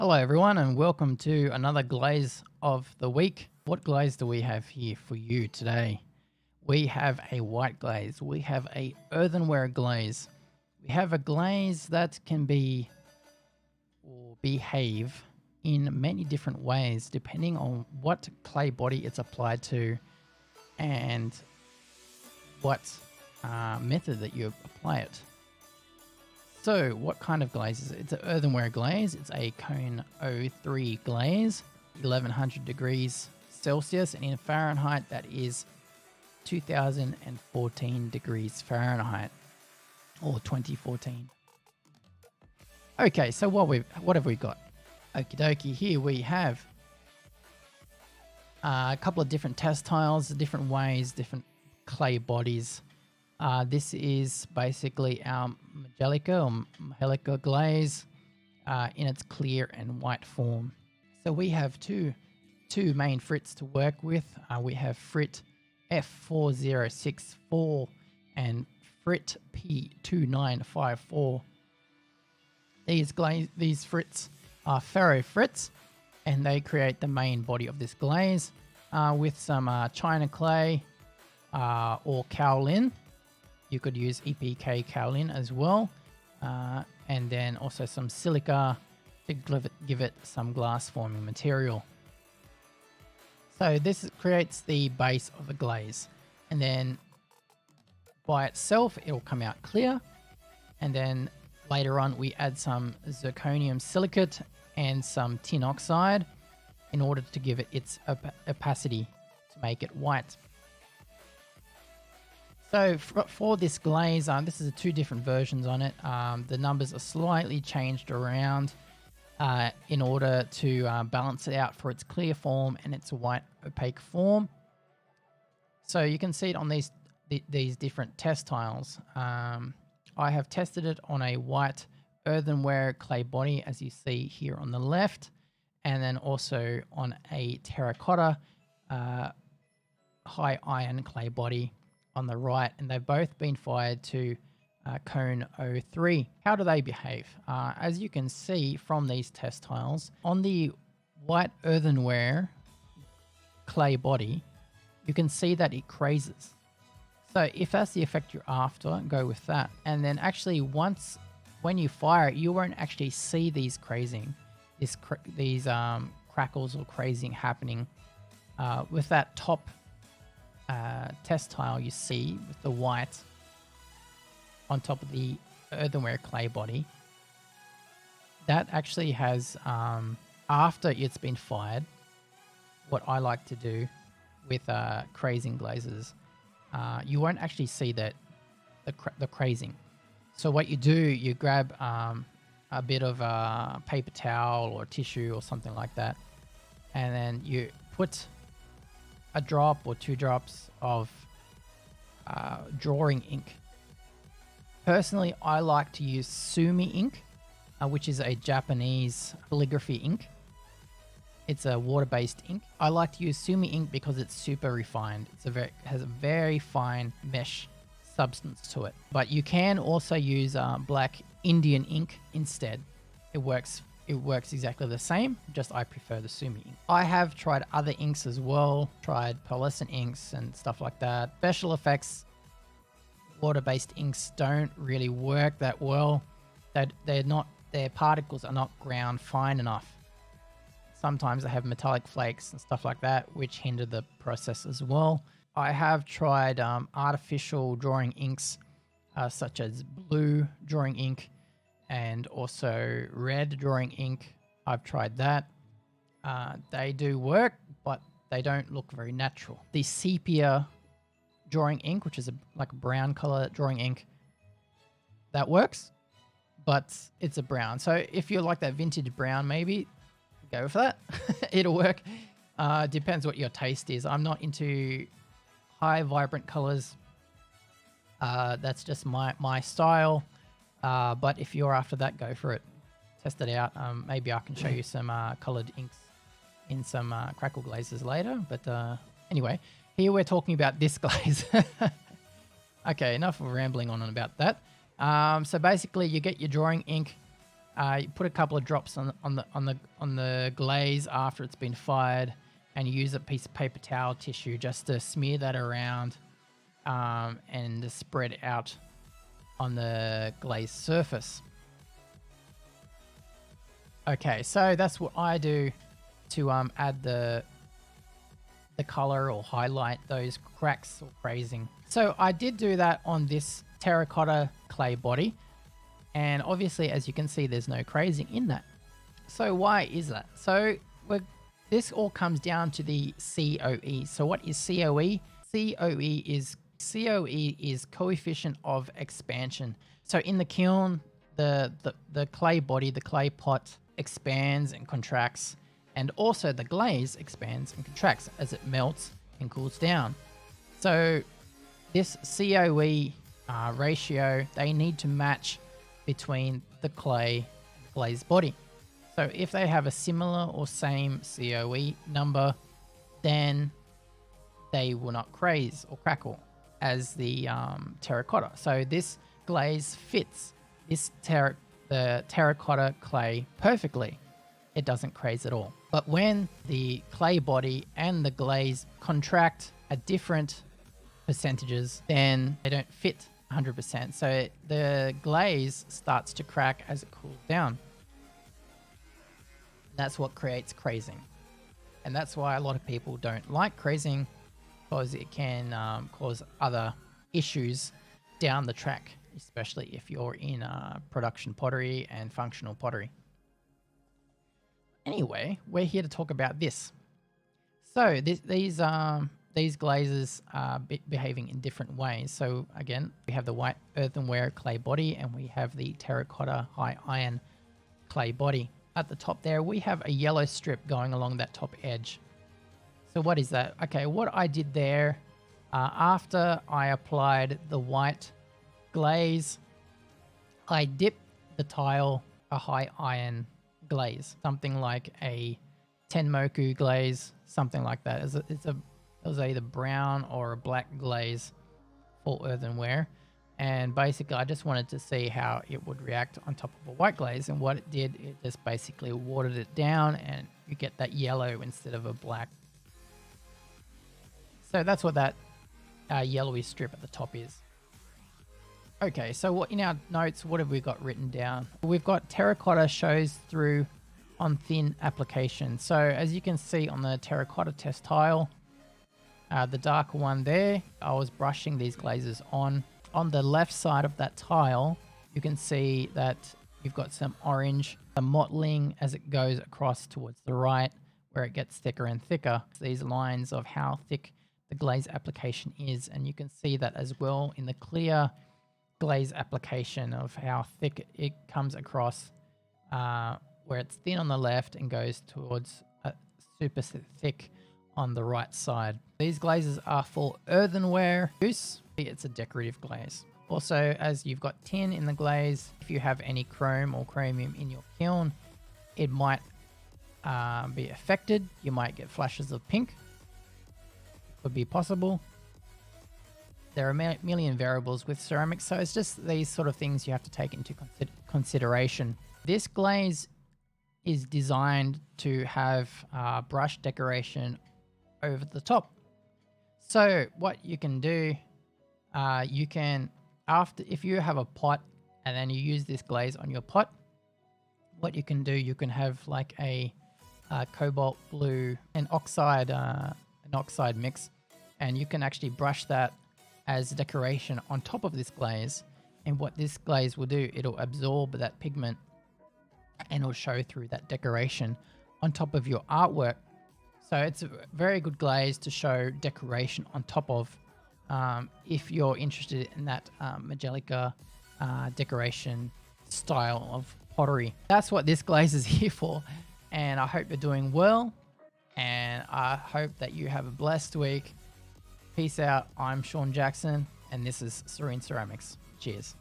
Hello everyone and welcome to another glaze of the week. What glaze do we have here for you today? We have a white glaze. We have a earthenware glaze. We have a glaze that can be or behave in many different ways depending on what clay body it's applied to and what method that you apply it. So what kind of glaze is it? It's an earthenware glaze. It's a cone 03 glaze, 1100 degrees Celsius, and in Fahrenheit that is 2014 degrees Fahrenheit or 2014. Okay, so what have we got? Okie dokie, here we have a couple of different test tiles, different ways, different clay bodies. This is basically our Majolica glaze in its clear and white form. So we have two main frits to work with. We have frit F4064 and frit P2954. These frits are ferro frits, and they create the main body of this glaze with some china clay or kaolin. You could use EPK kaolin as well, and then also some silica to give it some glass forming material. So this creates the base of the glaze, and then by itself it will come out clear, and then later on we add some zirconium silicate and some tin oxide in order to give it its opacity to make it white. So for this glaze, this is two different versions on it. The numbers are slightly changed around in order to balance it out for its clear form and its white opaque form. So you can see it on these different test tiles. I have tested it on a white earthenware clay body, as you see here on the left, and then also on a terracotta high iron clay body on the right, and they've both been fired to cone 03. How do they behave? As you can see from these test tiles, on the white earthenware clay body, you can see that it crazes. So if that's the effect you're after, go with that. And then actually when you fire it, you won't actually see these crazing, these crackles or crazing happening with that top test tile you see with the white on top of the earthenware clay body. That actually has, after it's been fired, what I like to do with crazing glazes, you won't actually see that the crazing. So what you do, you grab a bit of a paper towel or tissue or something like that, and then you put a drop or two drops of drawing ink. Personally, I like to use Sumi ink, which is a Japanese calligraphy ink. It's a water-based ink. I like to use Sumi ink because it's super refined. Has a very fine mesh substance to it. But you can also use black Indian ink instead. It works exactly the same, just I prefer the Sumi ink. I have tried other inks as well, tried pearlescent inks and stuff like that. Special effects water-based inks don't really work that well. Their particles are not ground fine enough. Sometimes they have metallic flakes and stuff like that, which hinder the process as well. I have tried artificial drawing inks such as blue drawing ink and also red drawing ink. I've tried that. They do work, but they don't look very natural. The sepia drawing ink, which is like a brown color drawing ink, that works, but it's a brown. So if you like that vintage brown, maybe go for that. It'll work. Depends what your taste is. I'm not into high vibrant colors. That's just my style. But if you're after that, go for it. Test it out. Maybe I can show you some colored inks in some crackle glazes later. But anyway, here we're talking about this glaze. Okay, enough of rambling on about that. So basically you get your drawing ink You put a couple of drops on the glaze after it's been fired, and you use a piece of paper towel tissue just to smear that around and to spread out on the glaze surface. Okay, so that's what I do to add the color or highlight those cracks or crazing. So I did do that on this terracotta clay body, and obviously, as you can see, there's no crazing in that. So why is that? So this all comes down to the COE. So what is COE? COE is coefficient of expansion. So in the kiln, the clay body, the clay pot expands and contracts, and also the glaze expands and contracts as it melts and cools down. So this COE ratio, they need to match between the clay and glaze body. So if they have a similar or same COE number, then they will not craze or crackle as the terracotta. So this glaze fits the terracotta clay perfectly. It doesn't craze at all. But when the clay body and the glaze contract at different percentages, then they don't fit 100%. So the glaze starts to crack as it cools down. That's what creates crazing. And that's why a lot of people don't like crazing, because it can cause other issues down the track, especially if you're in production pottery and functional pottery. Anyway, we're here to talk about this. So these glazes are behaving in different ways. So again, we have the white earthenware clay body, and we have the terracotta high iron clay body. At the top there, we have a yellow strip going along that top edge. So what is that? Okay, what I did there, after I applied the white glaze, I dipped the tile a high iron glaze, something like a Tenmoku glaze, something like that. It was either brown or a black glaze for earthenware. And basically, I just wanted to see how it would react on top of a white glaze. And what it did, it just basically watered it down, and you get that yellow instead of a black. So that's what that yellowy strip at the top is. Okay, so what in our notes, what have we got written down? We've got terracotta shows through on thin application. So as you can see on the terracotta test tile, the darker one there, I was brushing these glazes on. On the left side of that tile, you can see that you've got some orange, some mottling as it goes across towards the right, where it gets thicker and thicker. These lines of how thick the glaze application is, and you can see that as well in the clear glaze application of how thick it comes across, where it's thin on the left and goes towards super thick on the right side. These glazes are for earthenware use. It's a decorative glaze. Also, as you've got tin in the glaze, if you have any chrome or chromium in your kiln, it might be affected. You might get flashes of pink. Could be possible. There are a million variables with ceramics, so it's just these sort of things you have to take into consideration. This glaze is designed to have brush decoration over the top. So what you can do, you can, if you have a pot and then you use this glaze on your pot, what you can do, you can have like a cobalt blue and oxide, an oxide mix, and you can actually brush that as decoration on top of this glaze. And what this glaze will do, it'll absorb that pigment and it'll show through that decoration on top of your artwork. So it's a very good glaze to show decoration on top of, if you're interested in that Majolica decoration style of pottery. That's what this glaze is here for, and I hope you're doing well, and I hope that you have a blessed week. Peace out. I'm Sean Jackson, and this is Serene Ceramics. Cheers.